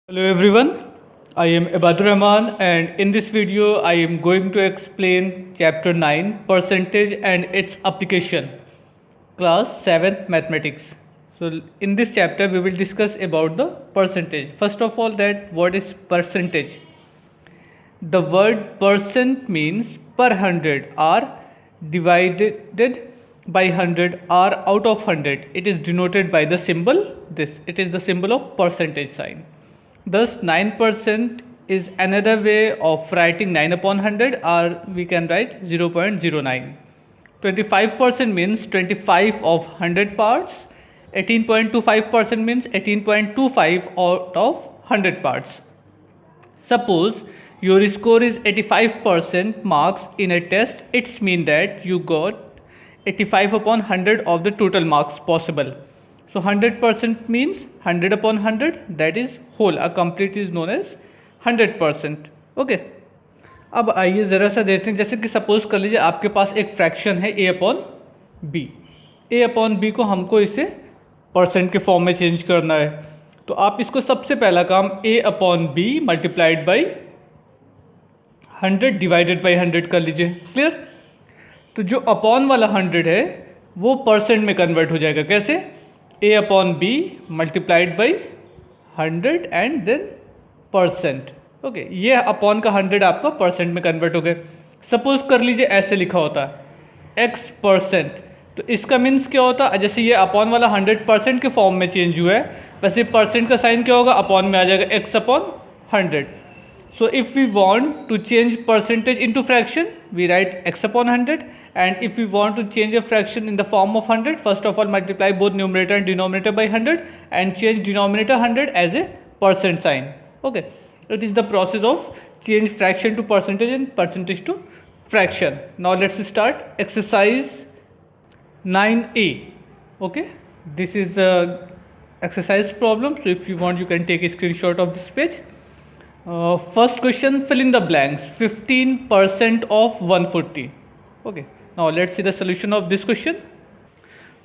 Hello everyone, I am Ibadur Rahman and in this video I am going to explain chapter 9 percentage and its application, class 7th mathematics. So in this chapter we will discuss about the percentage. First of all, that what is percentage? The word percent means per 100 or divided by 100 or out of 100. It is denoted by the symbol this. It is the symbol of percentage sign. Thus 9% is another way of writing 9 upon 100, or we can write 0.09. 25% means 25 of 100 parts. 18.25% means 18.25 out of 100 parts. Suppose your score is 85% marks in a test, it's mean that you got 85 upon 100 of the total marks possible. So 100% means 100 upon 100, that is whole. A complete is known as 100%. Okay, अब आइए ज़रा सा देखते हैं. जैसे कि suppose कर लीजिए आपके पास एक फ्रैक्शन है a upon B. a upon B को हमको इसे परसेंट के फॉर्म में चेंज करना है. तो आप इसको सबसे पहला काम a upon B multiplied by 100 divided by 100 कर लीजिए. क्लियर? तो जो अपॉन वाला 100 है वो परसेंट में कन्वर्ट हो जाएगा. कैसे? a upon B multiplied by 100 and then percent. Okay, ये अपॉन का 100 आपका परसेंट में कन्वर्ट हो गए. सपोज कर लीजिए ऐसे लिखा होता है x परसेंट. तो इसका मीन्स क्या होता है? जैसे ये अपॉन वाला 100% के फॉर्म में चेंज हुआ है, वैसे परसेंट का साइन क्या होगा? अपॉन में आ जाएगा x upon 100. So if we want to change percentage into fraction, we write x upon 100, and if we want to change a fraction in the form of 100, first of all multiply both numerator and denominator by 100 and change denominator 100 as a percent sign. Okay, it is the process of change fraction to percentage and percentage to fraction. Now let's start exercise 9a. Okay, this is the exercise problem. So if you want, you can take a screenshot of this page. First question, fill in the blanks. 15% of 140. Okay, now let's see the solution of this question.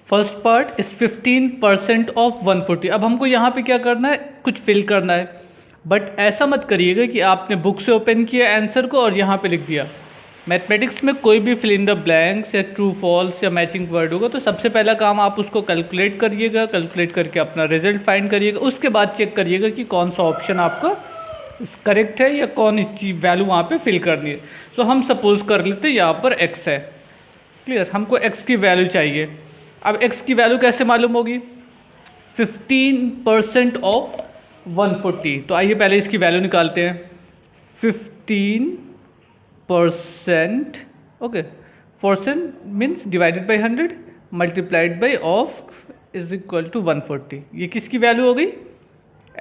First part is 15% of 140. अब हमको यहाँ पे क्या करना है? कुछ fill करना है. बट ऐसा मत करिएगा कि आपने बुक से ओपन किया आंसर को और यहाँ पे लिख दिया. मैथमेटिक्स में कोई भी फिल इन द ब्लैंक्स या ट्रू फॉल्स या मैचिंग वर्ड होगा तो सबसे पहला काम आप उसको कैलकुलेट करिएगा. कैलकुलेट करके अपना रिजल्ट फाइंड करिएगा. उसके बाद चेक करिएगा कि कौन सा ऑप्शन आपका करेक्ट है या कौन सी वैल्यू वहाँ पे फिल करनी है. सो हम सपोज कर लेते हैं यहाँ पर x है. क्लियर? हमको x की वैल्यू चाहिए. अब x की वैल्यू कैसे मालूम होगी? 15% ऑफ 140. तो आइए पहले इसकी वैल्यू निकालते हैं. 15%. Okay, percent means divided by 100 multiplied by of is equal to 140. ये किसकी वैल्यू हो गई?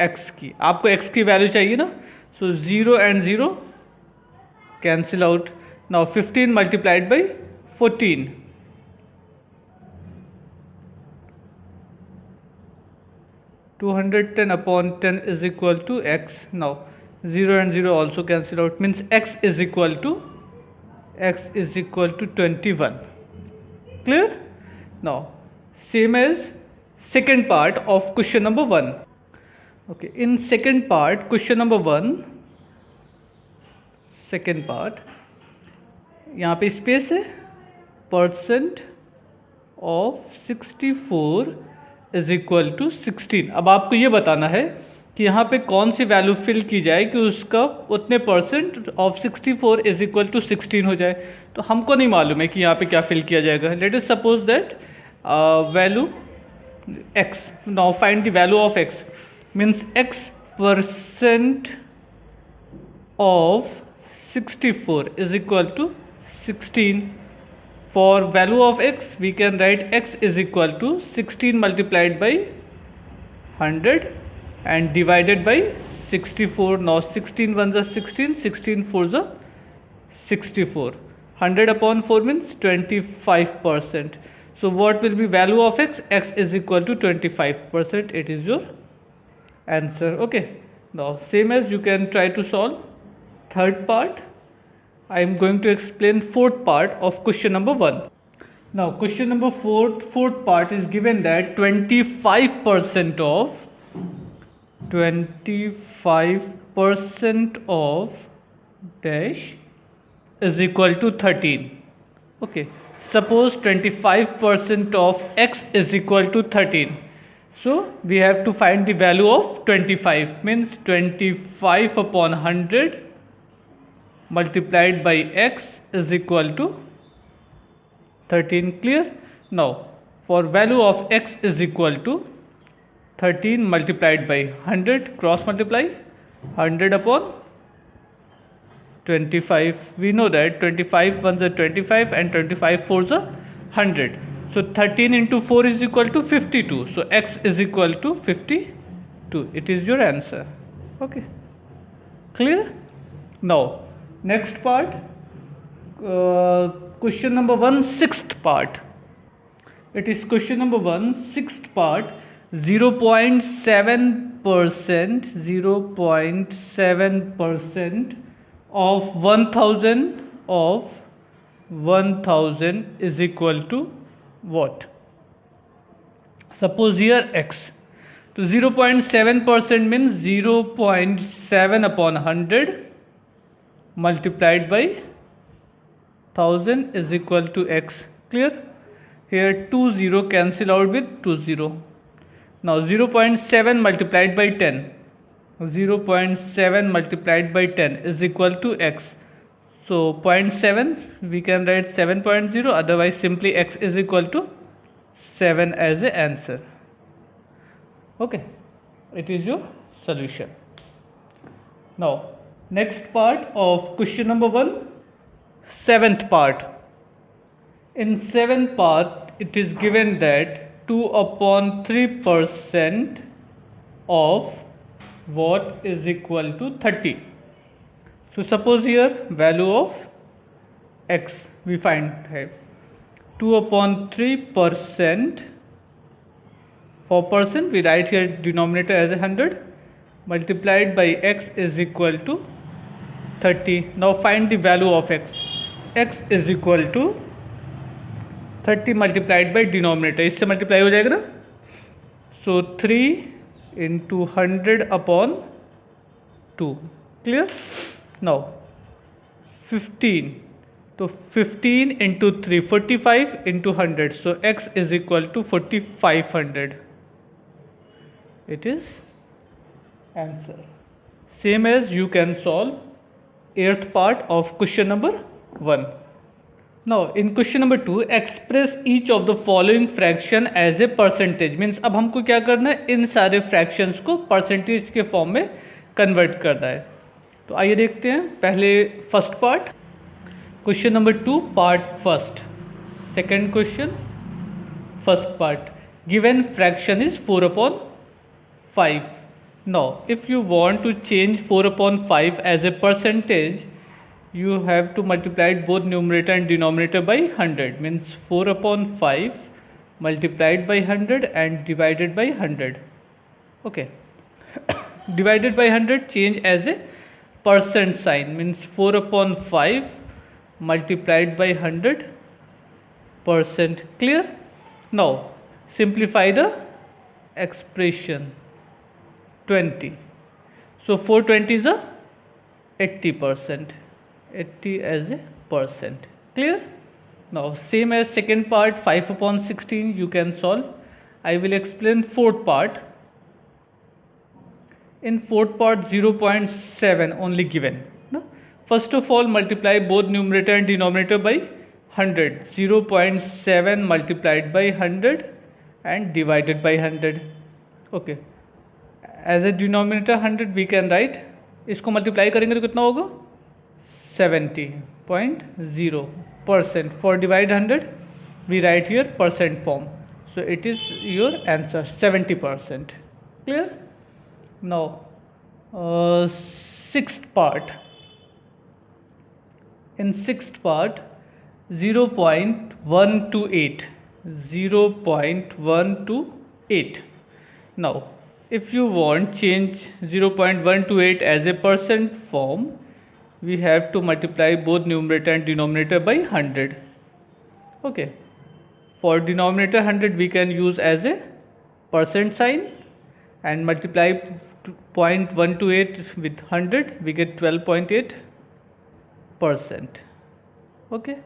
x की. आपको x की वैल्यू चाहिए ना. सो 0 and 0 cancel out. Now 15 multiplied by 14. 210 upon 10 is equal to x. Now 0 and 0 also cancel out, means x is equal to 21. Clear? Now same as second part of question number 1. Okay, in second part, question number 1, second part, यहाँ पे space है. Percent of 64 is equal to 16. अब आपको ये बताना है कि यहाँ पे कौन सी वैल्यू फिल की जाए कि उसका उतने percent of 64 is equal to 16 हो जाए. तो हमको नहीं मालूम है कि यहाँ पे क्या फिल किया जाएगा. Let us suppose that value x. Now find the value of x. means x percent of 64 is equal to 16. For value of x we can write x is equal to 16 multiplied by 100 and divided by 64. Now 16 1s are 16, 16 4s are 64. 100 upon 4 means 25%. So what will be value of x? X is equal to 25%. It is your answer. Okay, now same as you can try to solve third part. I am going to explain fourth part of question number 1. Now question number fourth part is given that 25% of 25% of dash is equal to 13. Okay, suppose 25% of x is equal to 13. So we have to find the value of 25, means 25 upon 100 multiplied by x is equal to 13. Clear? Now for value of x is equal to 13 multiplied by 100, cross multiply 100 upon 25. We know that 25 ones are 25 and 25 fours are 100. So 13 into 4 is equal to 52. So x is equal to 52. It is your answer. Okay. Clear? Now next part, question number 1, sixth part. It is question number 1, sixth part. 0.7% of 1000 is equal to what? Suppose here x. So 0.7% means 0.7 upon 100 multiplied by 1000 is equal to x. Clear? Here 2 0 cancel out with 2 0. Now 0.7 multiplied by 10. 0.7 multiplied by 10 is equal to x. So 0.7 we can write 7.0, otherwise simply x is equal to 7 as a answer. Okay, it is your solution. Now next part of question number 1, seventh part. In seventh part it is given that 2 upon 3% of what is equal to 30. So suppose here value of x we find here 2 upon 3%. For percent we write here denominator as 100 multiplied by x is equal to 30. Now find the value of x. X is equal to 30 multiplied by denominator, इससे multiply हो जाएगा ना. सो 3 into 100 upon 2. Clear? Now 15. So 15 into 3, 45 into 100. So x is equal to 4500. It is answer. Same as you can solve eighth part of question number 1. Now in question number 2, express each of the following fraction as a percentage. Means अब हमको क्या करना है, इन सारे fractions को percentage के form में convert करना है. तो आइए देखते हैं पहले first part, question number 2 part first. Second question first part. Given fraction is 4/5. Now if you want to change 4/5 as a percentage, you have to multiply both numerator and denominator by 100. Means 4/5 multiplied by 100 and divided by 100. Okay. Divided by 100 change as a percent sign, means 4/5 multiplied by 100%. Clear? Now simplify the expression. 20. So 420 is a 80%. 80 as a percent. Clear? Now same as second part, 5/16 you can solve. I will explain fourth part. In fourth part 0.7 only given. No? First of all multiply both numerator and denominator by 100. 0.7 multiplied by 100 and divided by 100. Okay. As a denominator 100 we can write, इसको multiply करेंगे तो कितना होगा 70.0%. For divide 100 we write here percent form. So it is your answer 70%. Clear? Now sixth part. In sixth part 0.128. 0.128. Now if you want change 0.128 as a percent form, we have to multiply both numerator and denominator by 100. Okay. For denominator 100 we can use as a percent sign and multiply 0.128 with 100, we get 12.8%. Okay,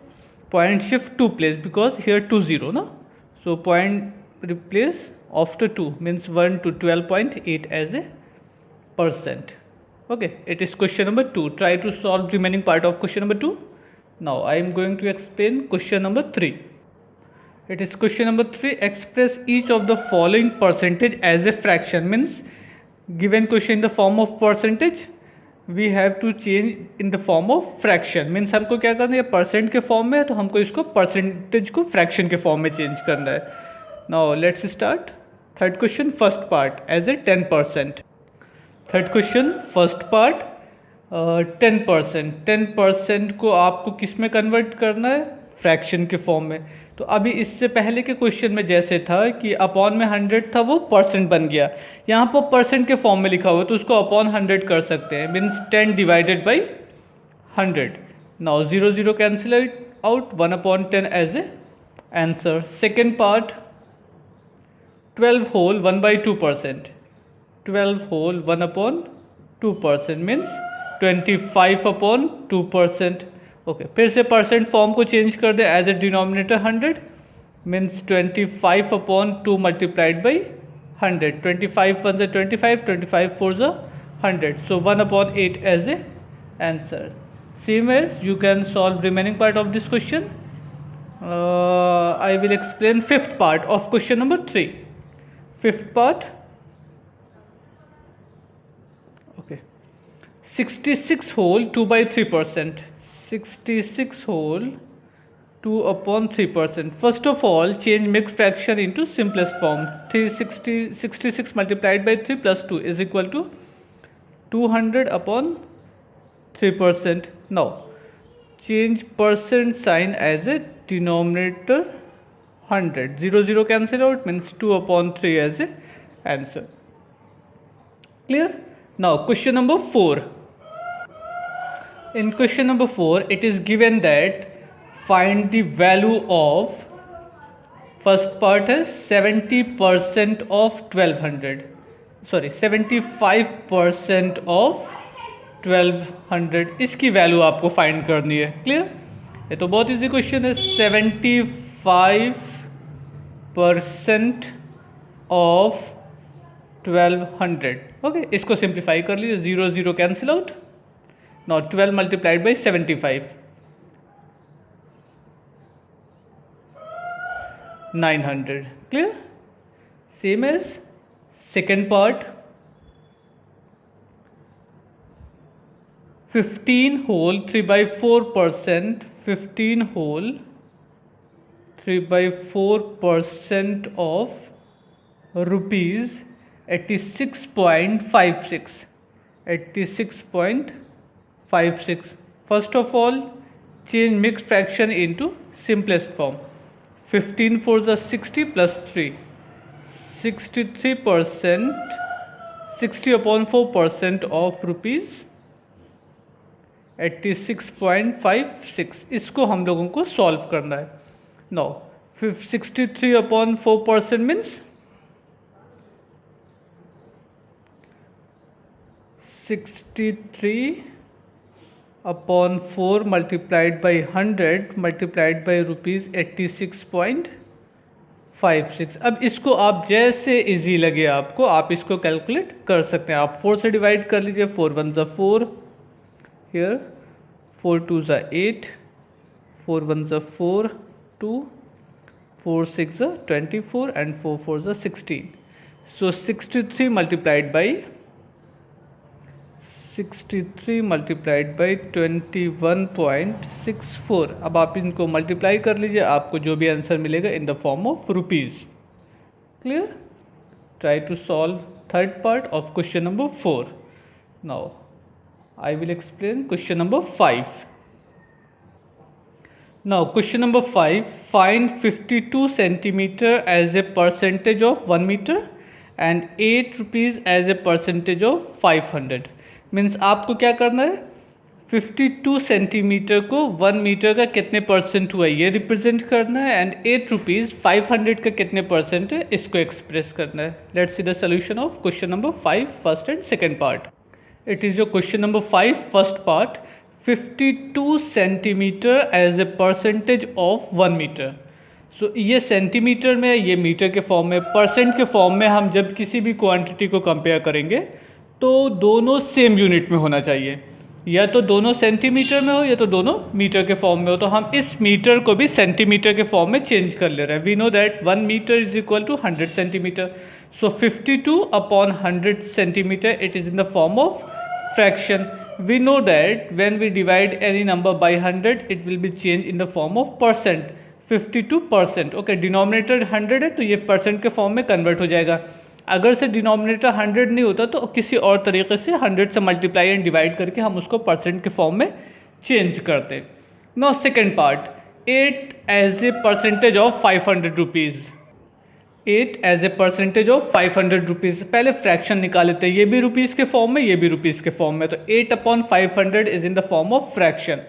point shift 2 place because here 20 no, so point replace after 2 means 1 to 12.8 as a percent. Okay, it is question number 2. Try to solve remaining part of question number 2. Now I am going to explain question number 3. It is question number 3. Express each of the following percentage as a fraction. Means given question in the form of percentage, we have to change in the form of fraction. Means हमको क्या करना है, percent के form में है तो हमको इसको परसेंटेज को फ्रैक्शन के फॉर्म में चेंज करना है. Now let's start. Third question first part as a 10%. Third question first part 10%. 10% को आपको किस में कन्वर्ट करना है, फ्रैक्शन के फॉर्म में. तो अभी इससे पहले के क्वेश्चन में जैसे था कि अपॉन में 100 था वो परसेंट बन गया, यहाँ पर परसेंट के फॉर्म में लिखा हुआ तो उसको अपॉन 100 कर सकते हैं. Means 10 divided by 100. Now 0 0 cancel out, 1/10 as a answer. Second part 12 whole 1/2%. 12 whole 1/2% means 25/2%. Okay, फिर से परसेंट फॉर्म को चेंज कर दे as a denominator 100 means 25/2 multiplied by 100. 25 1 ज़ 25, 25 4 ज़ 100. So 1/8 as a answer. Same as you can solve remaining part of this question. I will explain fifth part of question number 3. Fifth part. Okay, 66 whole 2/3%. 66 whole 2/3%. First of all, change mixed fraction into simplest form. 66 multiplied by 3 plus 2 is equal to 200/3%. Now, change percent sign as a denominator 100. 0 0 cancel out means 2/3 as a answer. Clear? Now, question number 4. In question number 4, it is given that find the value of, first part is 70% of 1200, sorry 75% of 1200. इसकी value आपको find करनी है. Clear? ये तो बहुत easy question है. 75% of 1200. Okay, इसको simplify कर लीजिए. 0 0 cancel out. Now 12 multiplied by 75, 900. Clear? Same as second part. 15 whole 3/4%. 15 whole 3/4% of rupees 86.56. 86.56. First of all, change mixed fraction into simplest form. 15 4 is 60 plus 3. 63%, 60/4% of rupees 86.56. इसको हम लोगों को solve करना है. Now 63/4% means 63/4 multiplied by 100 multiplied by rupees 86.56. अब इसको आप जैसे इजी लगे आपको, आप इसको कैलकुलेट कर सकते हैं. आप 4 से डिवाइड कर लीजिए. 4 1 ज़ 4 here, 4 2 ज़ 8, 4 1 ज़ 4 2, 4 6 ज़ 24 and 4 4 ज़ 16. So 63 multiplied by 21.64. अब आप इनको मल्टीप्लाई कर लीजिए, आपको जो भी आंसर मिलेगा in the form of rupees. Clear? Try to solve third part of question number 4. Now I will explain question number 5. Now question number 5. Find 52 centimetre as a percentage of 1 metre and 8 rupees as a percentage of 500. Means आपको क्या करना है, 52 centimetre को 1 metre का कितने percent हुआ ये represent करना है, एंड 8 रुपीज़ 500 का कितने परसेंट है इसको एक्सप्रेस करना है. Let's see the solution of question number 5 first and second part. It is your question number 5 first part. 52 centimetre as a percentage of 1 metre. So ये सेंटीमीटर में, ये मीटर के फॉर्म में, परसेंट के फॉर्म में हम जब किसी भी क्वांटिटी को कंपेयर करेंगे तो दोनों सेम यूनिट में होना चाहिए. या तो दोनों सेंटीमीटर में हो या तो दोनों मीटर के फॉर्म में हो. तो हम इस मीटर को भी सेंटीमीटर के फॉर्म में चेंज कर ले रहे हैं. We know that 1 metre is equal to 100 centimetre. So 52 upon 100 centimetre it is in the form of fraction. We know that when we divide any number by 100 it will be changed in the form of percent. 52%. Okay, denominator 100 है तो ये percent के form में convert हो जाएगा. अगर से denominator 100 नहीं होता तो किसी और तरीके से 100 से मल्टीप्लाई एंड डिवाइड करके हम उसको परसेंट के फॉर्म में चेंज करते. Now second part. 8 as a percentage of 500 rupees. 8 as a percentage of 500 rupees. पहले फ्रैक्शन निकाल लेते हैं. ये भी रुपीज़ के फॉर्म में, ये भी रुपीज़ के फॉर्म में. तो 8 upon 500 is in the form of fraction.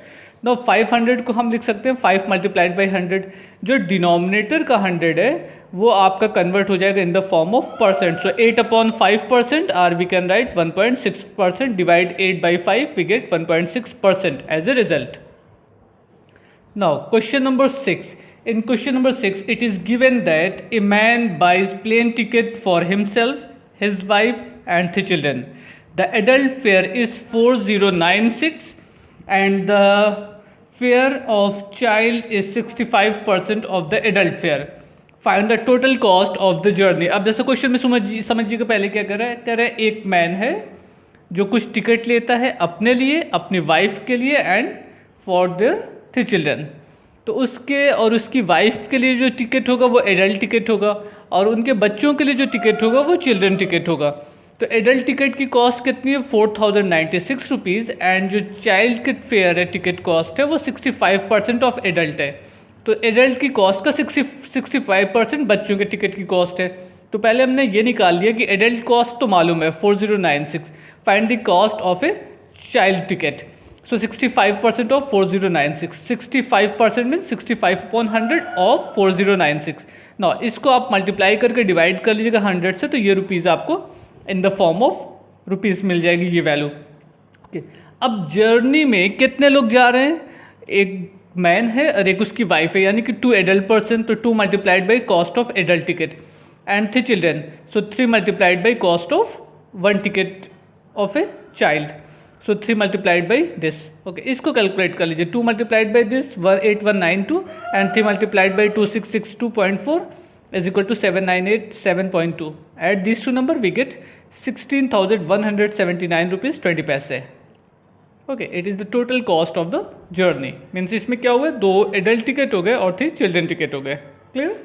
No 500 को हम लिख सकते हैं 5 मल्टीप्लाइड बाई 100. जो डिनोमिनेटर का 100 है वो आपका कन्वर्ट हो जाएगा in the form of percent. So 8 upon 5% or we can write 1.6%. Divide 8 by 5 we get 1.6% as a result. Now question number 6. In question number 6, it is given that a man buys plane ticket for himself, his wife and 3 children. The adult fare is 4096 and the fare of child is 65% of the adult fare. Find the total cost of the journey. अब जैसे question में समझिएगा पहले क्या कर रहा है. कह रहा है एक मैन है जो कुछ टिकट लेता है अपने लिए, अपनी वाइफ के लिए एंड फॉर देयर 3 चिल्ड्रन. तो उसके और उसकी वाइफ के लिए जो टिकट होगा वो एडल्ट टिकट होगा और उनके बच्चों के लिए जो टिकट होगा वो चिल्ड्रन टिकट होगा. तो एडल्ट टिकट की कॉस्ट कितनी है 4096 रुपीज़ एंड जो चाइल्ड के फेयर है टिकट कॉस्ट है वो 65% ऑफ एडल्ट है. तो एडल्ट की कॉस्ट का 65% बच्चों के टिकट की कॉस्ट है. तो पहले हमने ये निकाल लिया कि एडल्ट कॉस्ट तो मालूम है 4096. Find the cost of a child ticket. So 65% of 4096. 65% means 65 upon 100 of 4096. Now इसको आप मल्टीप्लाई करके डिवाइड कर लीजिएगा 100 से तो ये रुपीज़ आपको in the form of rupees मिल जाएगी ये वैल्यू. ओके, अब जर्नी में कितने लोग जा रहे हैं. एक मैन है और एक उसकी वाइफ है, यानी कि 2 एडल्ट पर्सन. तो 2 multiplied by cost of adult ticket and 3 children. So 3 multiplied by cost of 1 ticket of a child. So 3 multiplied by this. Okay, इसको कैलकुलेट कर लीजिए. 2 multiplied by this 8192 and 3 multiplied by 2662.4 is equal to 7987.2. Add this 2 number we get 16,179 rupees 20 पैसे. Okay, it is the total cost of the journey. Means इसमें क्या हुआ, 2 adult ticket हो गए और 3 चिल्ड्रन टिकट हो गए. Clear.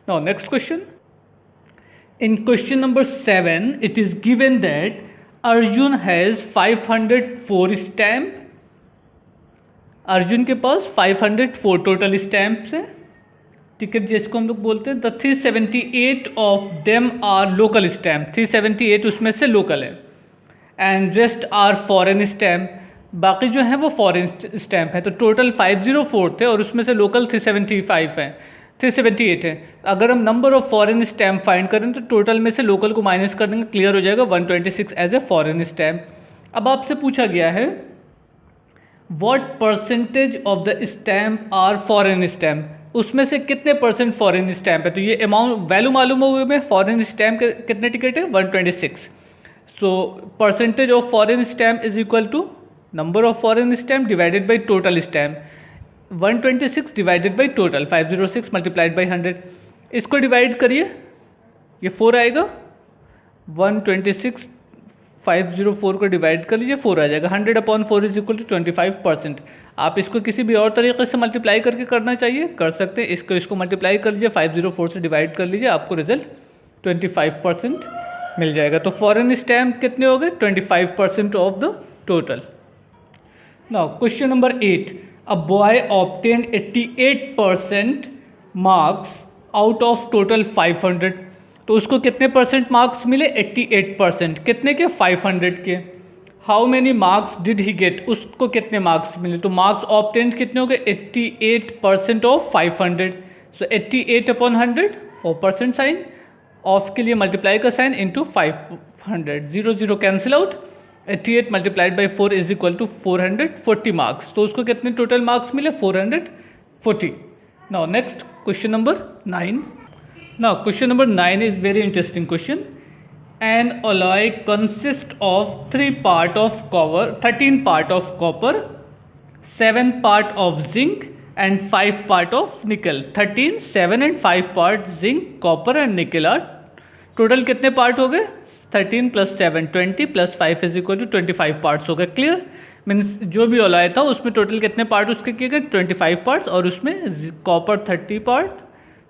Now next question. In question number 7 it is given that Arjun has 504 stamp. Arjun के पास 504 टोटल स्टैम्प्स हैं, टिकट जिसको हम लोग बोलते हैं. The 378 of them are local stamp. 378 उसमें से लोकल है and rest are foreign stamp. बाकी जो है वो फॉरेन स्टैम्प है. तो टोटल 504 थे और उसमें से लोकल 378 है. अगर हम number of foreign stamp find करें तो टोटल में से लोकल को माइनस कर देंगे, क्लियर हो जाएगा 126 एज ए फॉरेन स्टैम्प. अब आपसे पूछा गया है what percentage of the stamp are foreign stamp. उसमें से कितने परसेंट फॉरेन स्टैम्प है. तो ये अमाउंट वैल्यू मालूम हो गई में. फॉरेन स्टैम्प के कितने टिकट है 126. So percentage of foreign stamp is equal to number of foreign stamp divided by total stamp. 126 divided by total 506 multiplied by 100. इसको डिवाइड करिए, ये 4 आएगा. 126 504 को डिवाइड कर लीजिए, 4 आ जाएगा. 100 अपॉन 4 इज इक्वल टू 25%. आप इसको किसी भी और तरीके से मल्टीप्लाई करके करना चाहिए, कर सकते हैं. इसको मल्टीप्लाई कर लीजिए, 504 से डिवाइड कर लीजिए, आपको रिजल्ट 25% मिल जाएगा. तो फॉरेन स्टैम्प कितने हो गए 25% of the total. Now question number 8. A boy obtained 88% marks out of total 500. तो उसको कितने परसेंट मार्क्स मिले 88%. कितने के 500 के. How many marks did he get, उसको कितने मार्क्स मिले, तो मार्क्स ऑब्टेन्ड कितने हो गए 88% of 500, so 88 upon 100 4% sign, of के लिए मल्टीप्लाई का sign into 500, 0 0 cancel out, 88 multiplied by 4 is equal to 440 marks, तो उसको कितने टोटल मार्क्स मिले 440. Now next question number 9. Now question number 9 is very interesting question. An alloy consists of 13 part of copper, 7 part of zinc and 5 part of nickel. 13, 7 and 5 part zinc, copper and nickel are total कितने part हो गए 13 plus 7 20 plus 5 is equal to 25 parts हो गए. Clear, means जो भी alloy था उसमें total कितने पार्ट उसके किए गए 25 पार्ट्स, और उसमें copper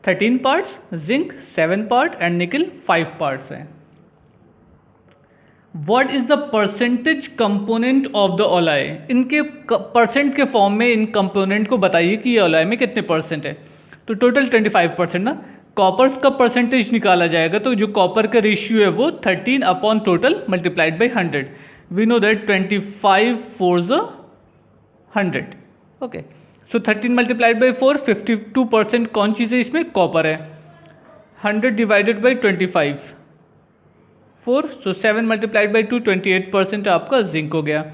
13 parts, zinc 7 part and nickel 5 parts हैं. What is the percentage component of the alloy, इनके परसेंट के फॉर्म में इन कंपोनेंट को बताइए कि ये अलॉय में कितने परसेंट है. तो टोटल 25% ना, कॉपर का परसेंटेज निकाला जाएगा, तो जो कॉपर का रेशियो है वो 13 upon total multiplied by 100. We know that 25 4 100. Okay, so 13 multiplied by 4 52% कौन चीज़ है इसमें, कॉपर है. 100 divided by 25 4, so 7 multiplied by 2 28% आपका जिंक हो गया.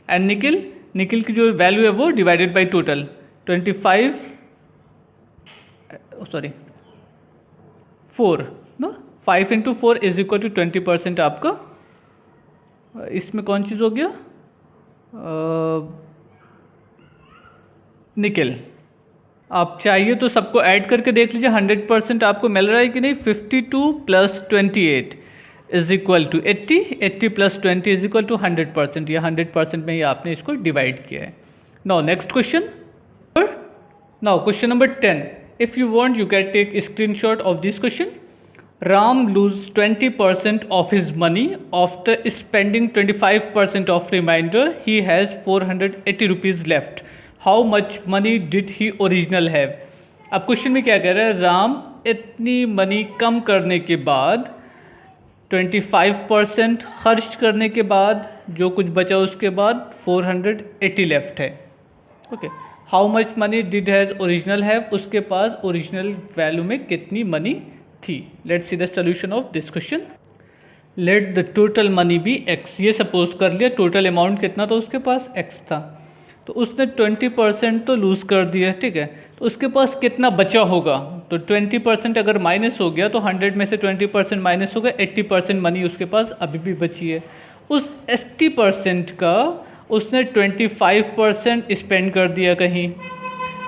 एंड निकल की जो वैल्यू है वो डिवाइडेड बाई टोटल 25 4 ना, 5 इंटू 4 इज इक्वल टू 20% आपका. इसमें कौन चीज़ हो गया निकल. आप चाहिए तो सबको ऐड करके देख लीजिए 100% आपको मिल रहा है कि नहीं. 52 plus 28 is equal to 80, 80 plus 20 is equal to 100%, या 100% में ही आपने इसको डिवाइड किया है. Now next question. Now question number 10. If you want you can take screenshot of this question. Ram lose 20% of his money after spending 25% of remainder. He has 480 rupees left. How much money did he original have? अब question में क्या कह रहा है, राम इतनी money कम करने के बाद 25% खर्च करने के बाद जो कुछ बचा उसके बाद 480 लेफ्ट है. Okay, how much money did has original have, उसके पास ओरिजिनल वैल्यू में कितनी मनी थी. Let's see the solution of this question. Let the total money be x. ये सपोज कर लिया टोटल अमाउंट कितना था उसके पास x था, तो उसने 20% तो लूज़ कर दिया, ठीक है. तो उसके पास कितना बचा होगा, तो 20% अगर माइनस हो गया तो 100 में से 20% माइनस होगा, 80% मनी उसके पास अभी भी बची है. उस 80% का उसने 25% स्पेंड कर दिया कहीं,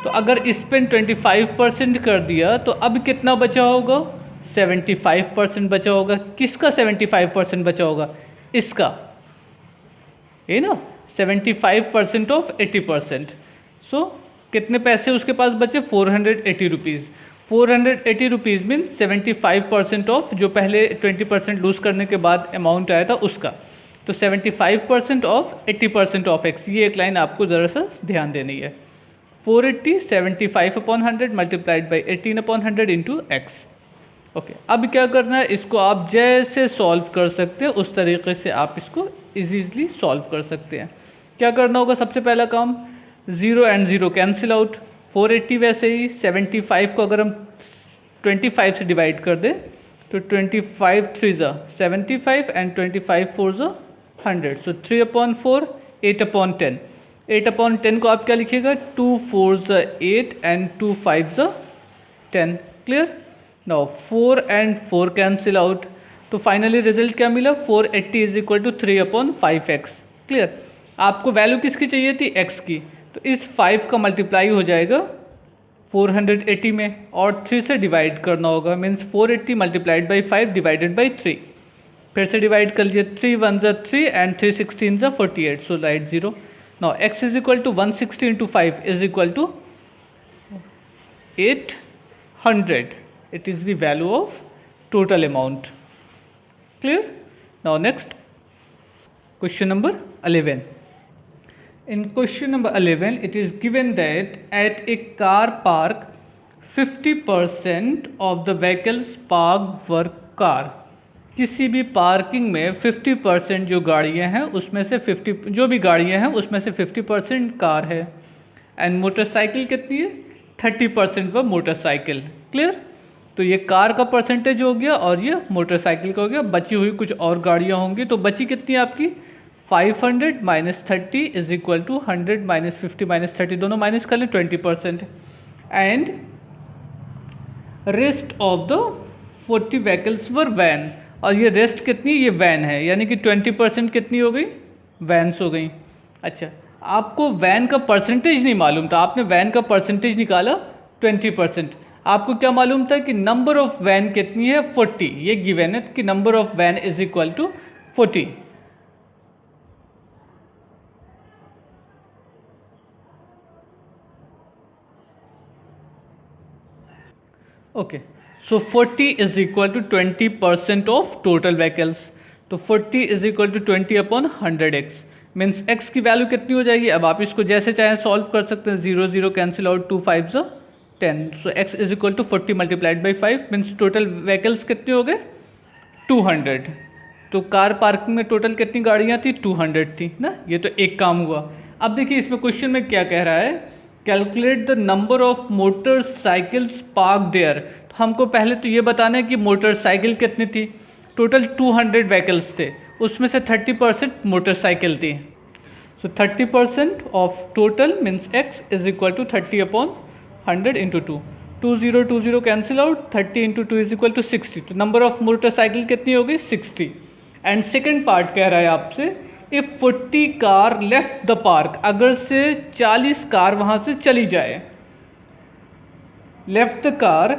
तो अगर स्पेंड 25% कर दिया तो अब कितना बचा होगा 75% बचा होगा. किसका 75% बचा होगा, इसका, ये ना 75% ऑफ 80%. सो कितने पैसे उसके पास बचे 480 रुपीज़. 480 रुपीज़ मीन 75% ऑफ जो पहले 20% लूज़ करने के बाद अमाउंट आया था उसका. तो 75% ऑफ 80% ऑफ x, ये एक लाइन आपको ज़रा सा ध्यान देनी है. 480 75 upon 100 multiplied by 18 upon 100 into x. Okay, अब क्या करना है, इसको आप जैसे सॉल्व कर सकते हैं उस तरीके से आप इसको इजीली सॉल्व कर सकते हैं. क्या करना होगा, सबसे पहला काम 0 एंड 0 कैंसिल आउट. 480 वैसे ही 75 को अगर हम 25 से डिवाइड कर दें तो 25 3 ज़ा 75 एंड 25 4 ज़ा 100. सो 3 अपॉन 4 8 अपॉन 10. 8 अपॉन 10 को आप क्या लिखिएगा 2 4 ज़ा 8 एंड 2 5 ज़ा 10. Clear. Now 4 and 4 cancel out, तो फाइनली रिजल्ट क्या मिला 480 is equal to 3 upon 5x. Clear. आपको वैल्यू किसकी चाहिए थी x की, तो इस 5 का मल्टीप्लाई हो जाएगा 480 में और 3 से डिवाइड करना होगा. Means 480 multiplied by 5 divided by 3. फिर से डिवाइड कर लीजिए 3 1 ज़ा 3 एंड 3 16 ज़ा 48. So right 0. Now x is equal to 160 into 5 is equal to 800. It is the value of total amount. Clear. Now next question number 11. In question number 11 it is given that at a car park 50% of the vehicles parked were car. किसी भी parking में 50% जो गाड़ियाँ हैं उसमें से 50 जो भी गाड़ियाँ हैं उसमें से 50% कार है एंड मोटरसाइकिल कितनी है 30% वह मोटरसाइकिल। क्लियर। तो ये कार का परसेंटेज हो गया और ये मोटरसाइकिल का हो गया। बची हुई कुछ और गाड़ियाँ होंगी, तो बची कितनी है आपकी 500 minus 30 is equal to 100 minus 50 minus 30, दोनों माइनस कर लें 20%। And rest of the 40 vehicles were van, और ये रेस्ट कितनी, ये वैन है, यानी कि 20% कितनी हो गई, वैन्स हो गई। अच्छा, आपको वैन का परसेंटेज नहीं मालूम था, आपने वैन का परसेंटेज निकाला 20%। आपको क्या मालूम था कि नंबर ऑफ वैन कितनी है 40, ये गिवन है कि number of van is equal to 40। Okay, so 40 is equal to 20% of total vehicles. तो 40 is equal to 20 upon 100x means x की वैल्यू कितनी हो जाएगी। अब आप इसको जैसे चाहें सॉल्व कर सकते हैं, 0 0 cancel out, 2 5 10, so x is equal to 40 multiplied by 5 means total vehicles कितने हो गए 200। तो कार पार्किंग में टोटल कितनी गाड़ियाँ थी 200 थी ना, ये तो एक काम हुआ। अब देखिए इसमें क्वेश्चन में क्या कह रहा है, calculate the number of motorcycles park there. तो हमको पहले तो ये बताना है कि मोटरसाइकिल कितनी थी, टोटल 200 व्हीकल्स थे, उसमें से 30% मोटरसाइकिल थी। So 30% of total means x is equal to 30 upon 100 into 2, 20 cancel out, 30 into 2 is equal to 60। तो नंबर ऑफ मोटरसाइकिल कितनी हो गई 60। एंड सेकेंड पार्ट कह रहा है आपसे, if 40 car left the park, अगर से 40 कार वहां से चली जाए, left the car,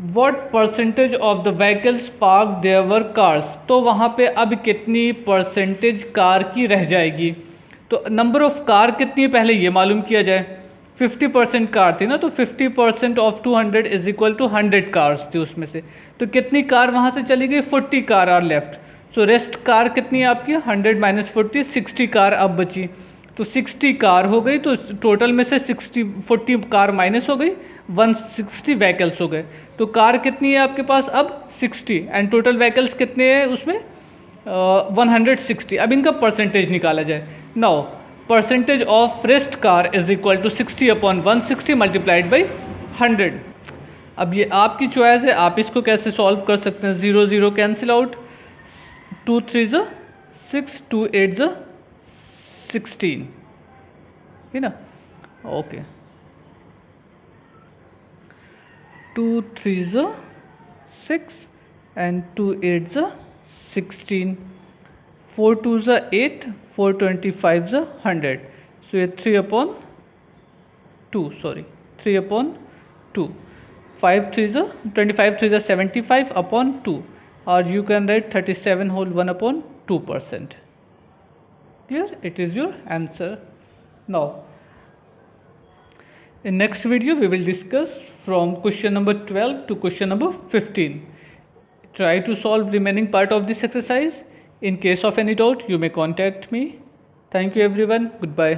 what percentage of the vehicles park there were cars. तो वहां पे अब कितनी परसेंटेज कार की रह जाएगी। तो नंबर ऑफ कार कितनी है पहले ये मालूम किया जाए। 50% कार थी ना, तो 50% of 200 is equal to 100 cars थी उसमें से। तो कितनी कार वहां से चली गई 40 car are left. So rest car कितनी है आपकी 100 माइनस 40, 60 कार अब बची। तो 60 कार हो गई, तो टोटल में से 40 कार माइनस हो गई, 160 व्हीकल्स हो गए। तो कार कितनी है आपके पास अब 60 एंड टोटल व्हीकल्स कितने हैं उसमें 160। अब इनका परसेंटेज निकाला जाए। Now percentage of rest car is equal to 60 upon 160 multiplied by 100। अब ये आपकी चॉइस है, आप इसको कैसे सॉल्व कर सकते हैं। 0 0 कैंसिल आउट, 2 3 6, 2 8 16, है ना। Okay, 2 3 6 and 2 8 16, 4 2 8, 4 25 100। सो ये 3 अपॉन 2, सॉरी 3 अपॉन 2, 5 3 25 3 75 अपॉन 2, और you can write 37 whole 1 upon 2%. Clear? It is your answer. Now, in next video we will discuss from question number 12 to question number 15. Try to solve remaining part of this exercise. In case of any doubt, you may contact me. Thank you everyone. Goodbye.